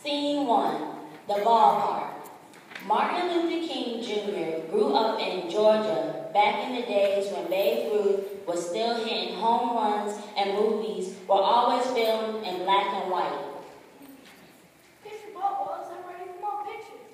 Scene 1, the ballpark. Martin Luther King Jr. grew up in Georgia back in the days when Babe Ruth was still hitting home runs and movies were always filmed in black and white. Pitcher ball balls, I'm ready for more pitches.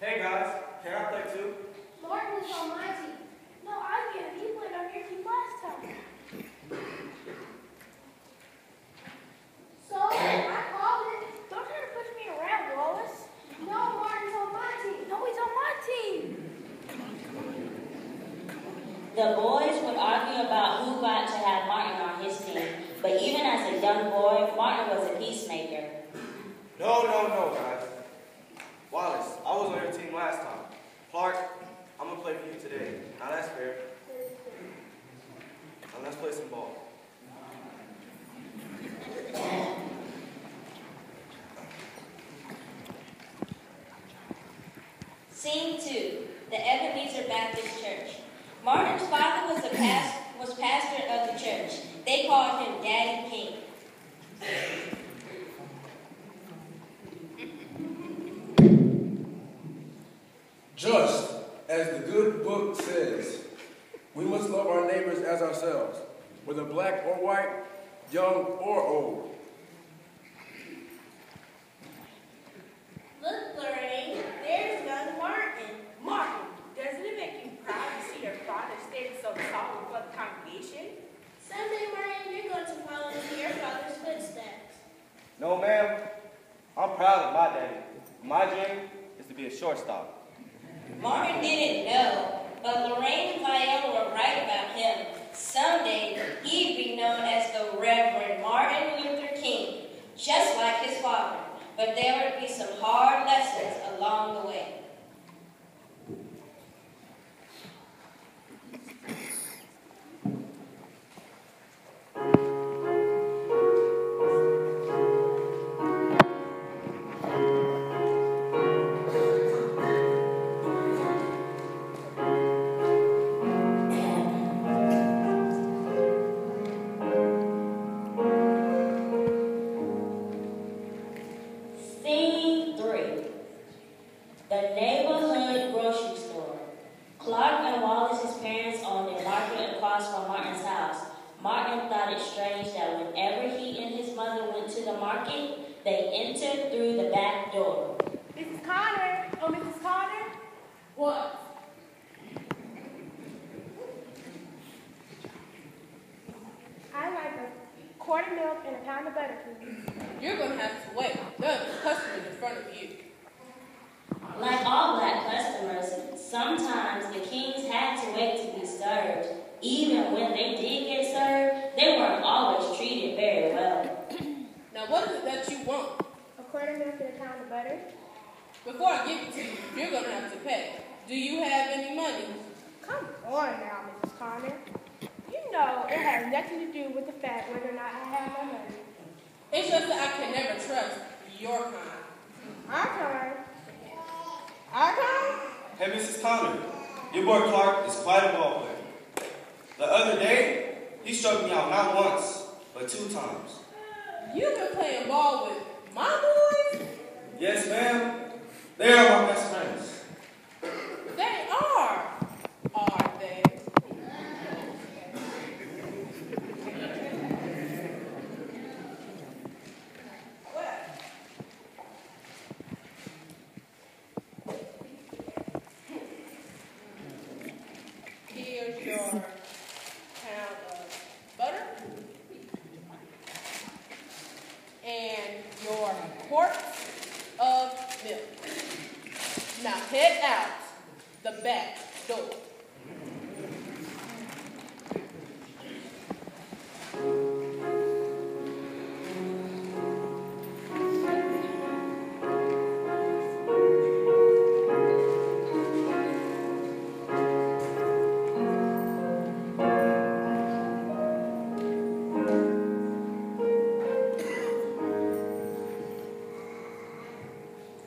Hey guys, can I play too? Martin is on my team. No, I get it. He played on your team last time. So, I called it. Don't try to push me around, Wallace. No, Martin's on my team. No, he's on my team. The boys would argue about who got to have Martin on his team, but even as a young boy, Martin was a peacemaker. No, guys. Wallace, I was on your team last time. Clark, I'm going to play for you today. Now that's fair. Now let's play some ball. Scene 2, the Ebenezer Baptist Church. Martin's father was pastor of the church. They called him Daddy King. Just as the good book says, we must love our neighbors as ourselves, whether black or white, young or old. Look, Lorraine, there's young Martin. Martin, doesn't it make you proud to see your father standing so tall before the congregation? Someday, Martin, you're going to follow in your father's footsteps. No, ma'am. I'm proud of my daddy. My dream is to be a shortstop. Martin didn't know, but Lorraine and Viola were right about him. Someday, he'd be known as the Reverend Martin Luther King, just like his father. But there would be some hard lessons along the way. Scene 3, the neighborhood grocery store. Clark and Wallace's parents owned a market across from Martin's house. Martin thought it strange that whenever he and his mother went to the market, they entered through the back door. Mrs. Connor. Oh, Mrs. Connor. What? I like a quart of milk and a pound of butter, please. You're going to have to wait. There's customers in front of you. Like all black customers, sometimes the Kings had to wait to be served. Even when they did get served, they weren't always treated very well. Now, what is it that you want? A quart of milk and a pound of butter. Before I give it to you, you're going to have to pay. Do you have any money? Come on now, Mrs. Connor. You know it has nothing to do with the fact whether or not I have my money. It's just that I can never trust your kind. Our time. Our time? Hey, Mrs. Connor, your boy Clark is quite a ball player. The other day, he struck me out not once, but 2 times. You've been playing ball with my boys? Yes, ma'am. They are my best friends. They are they? Here's your pound of butter and your quart of milk. Now head out the back door.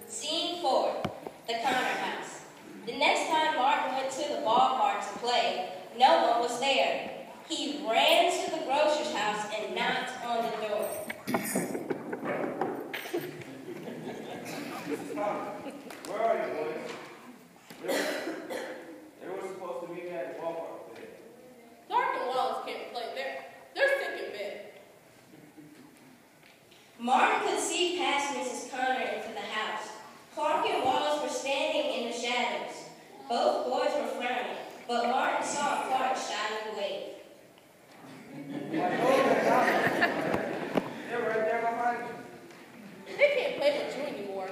Scene 4, the Connor house. The next time Martin went to the ballpark to play, no one was there. He ran to the grocer's house and knocked on the door. Martin could see past Mrs. Connor into the house. Clark and Wallace were standing in the shadows. Both boys were frowning, but Martin saw Clark shyly wave. They're right there behind you. They can't play with you anymore.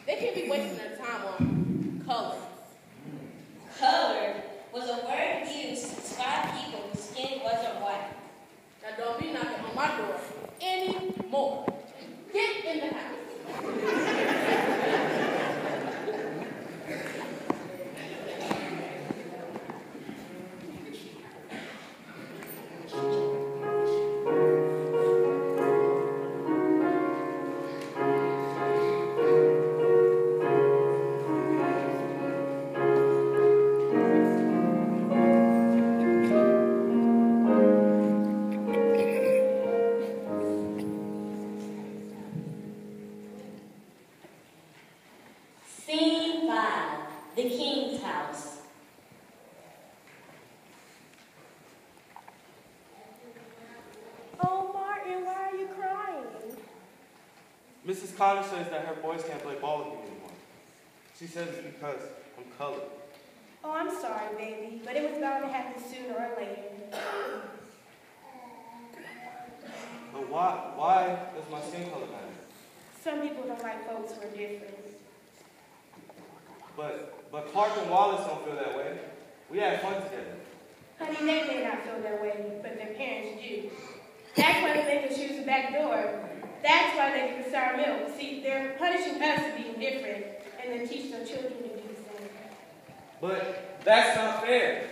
They can't be wasting their time on color. Colored was a word used to describe people whose skin wasn't white. Now don't be knocking on my door anymore. Get in the house. Scene 5, the King's house. Oh, Martin, why are you crying? Mrs. Connor says that her boys can't play ball with me anymore. She says it's because I'm colored. Oh, I'm sorry, baby, but it was bound to happen sooner or later. But why does my skin color matter? Some people don't like folks who are different. But Clark and Wallace don't feel that way. We had fun together. Honey, they may not feel that way, but their parents do. That's why they make us use the back door. That's why they give us our milk. See, they're punishing us for being different, and then teach their children to do the same. But that's not fair.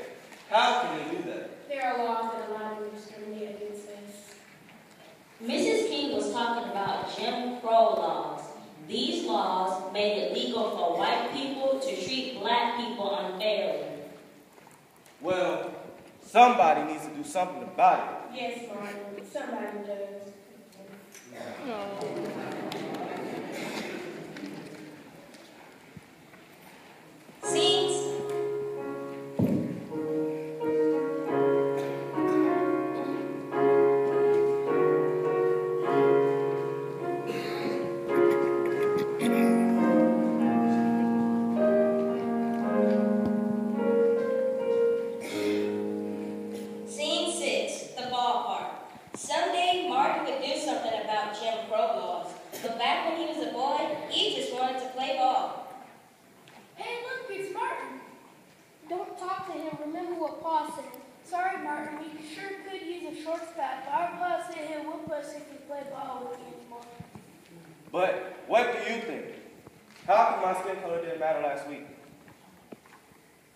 How can they do that? There are laws that allow them to discriminate against us. Mrs. King was talking about Jim Crow laws. These laws made it legal for white people to treat black people unfairly. Well, somebody needs to do something about it. Yes, Martin, somebody does. Scenes. Scene 6, the ballpark. Someday Martin would do something about Jim Crow laws. But back when he was a boy, he just wanted to play ball. Hey, look, it's Martin. Don't talk to him. Remember what Pa said. Sorry, Martin. We sure could use a shortstop. Our Pa said he'll whoop us if we play ball with you anymore. But what do you think? How come my skin color didn't matter last week?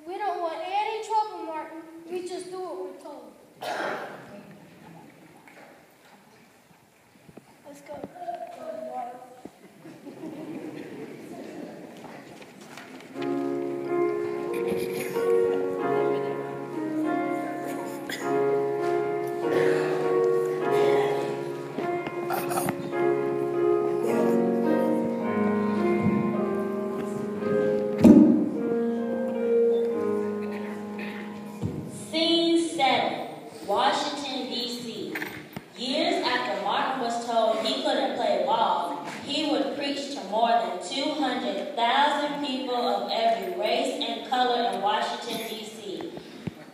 We don't want any trouble, Martin. We just do what we're told. Let's go. Scene 7, Washington, D.C. Years after Martin was told he couldn't play ball, he would preach to more than 200,000 people of every race and color in Washington, D.C.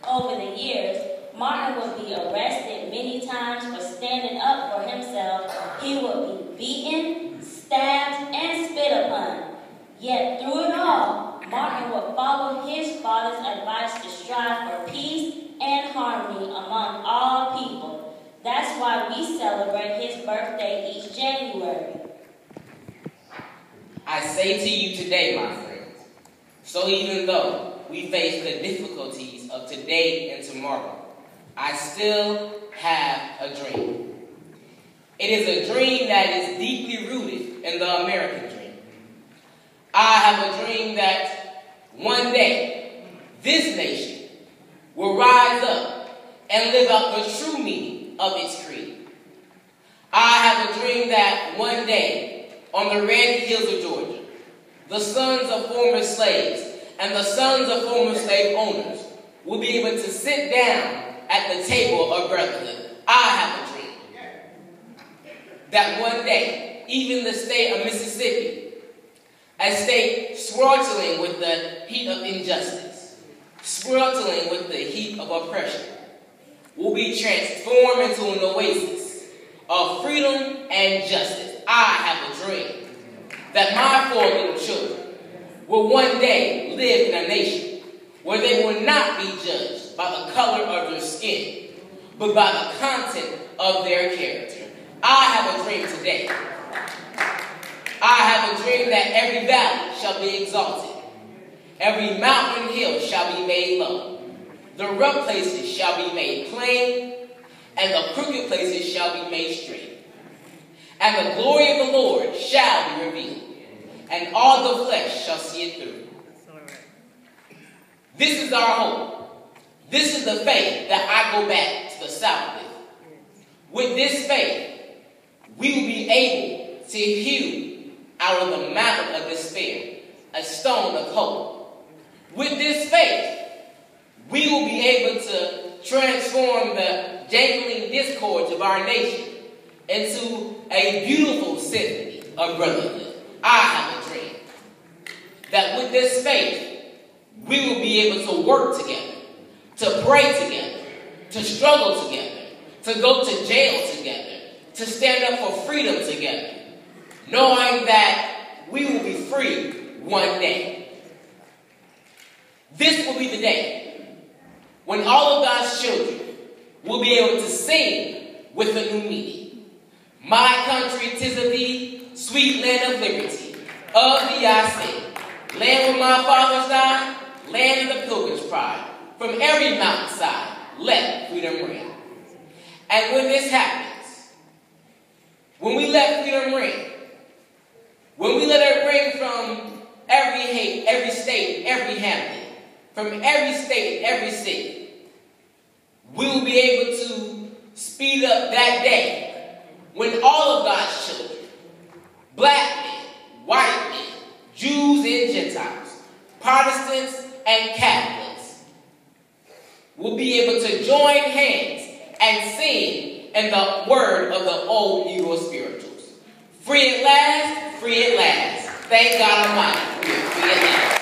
Over the years, Martin would be arrested many times for standing up for himself. He would be beaten, stabbed, and spit upon. Yet through it all, Martin would follow his father's advice to strive for peace and harmony among all people. That's why we celebrate his birthday each January. I say to you today, my friends, so even though we face the difficulties of today and tomorrow, I still have a dream. It is a dream that is deeply rooted in the American dream. I have a dream that one day this nation will rise up and live out the true meaning of its creed. I have a dream that one day on the red hills of Georgia, the sons of former slaves and the sons of former slave owners will be able to sit down at the table of brotherhood. I have a dream that one day, even the state of Mississippi, a state sweltering with the heat of injustice, sweltering with the heat of oppression, will be transformed into an oasis of freedom and justice. I have a dream that my 4 little children will one day live in a nation where they will not be judged by the color of their skin, but by the content of their character. I have a dream today. I have a dream that every valley shall be exalted, every mountain and hill shall be made low, the rough places shall be made plain, and the crooked places shall be made straight. And the glory of the Lord shall be revealed, and all the flesh shall see it through. This is our hope. This is the faith that I go back to the South with. With this faith, we will be able to hew out of the mountain of despair a stone of hope. With this faith, we will be able to transform the jangling discords of our nation into a beautiful symphony of brotherhood. I have a dream that with this faith, we will be able to work together, to pray together, to struggle together, to go to jail together, to stand up for freedom together, knowing that we will be free one day. This will be the day when all of God's children will be able to sing with a new meaning. My country, 'tis of thee, sweet land of liberty, of thee I sing. Land where my fathers died, land of the pilgrim's pride. From every mountainside, let freedom ring. And when this happens, when we let freedom ring, when we let it ring from every state, every hamlet, from every state, every city, we will be able to speed up that day when all of God's children, black men, white men, Jews and Gentiles, Protestants and Catholics, will be able to join hands and sing in the word of the old Negro spirituals. Free at last, free at last. Thank God Almighty, we are free at last.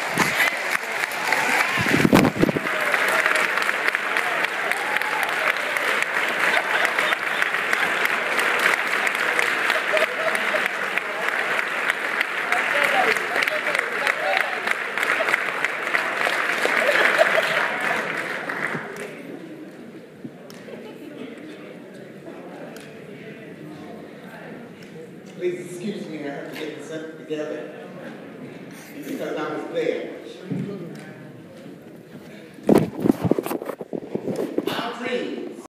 Please excuse me, I have to get this up together because I was there.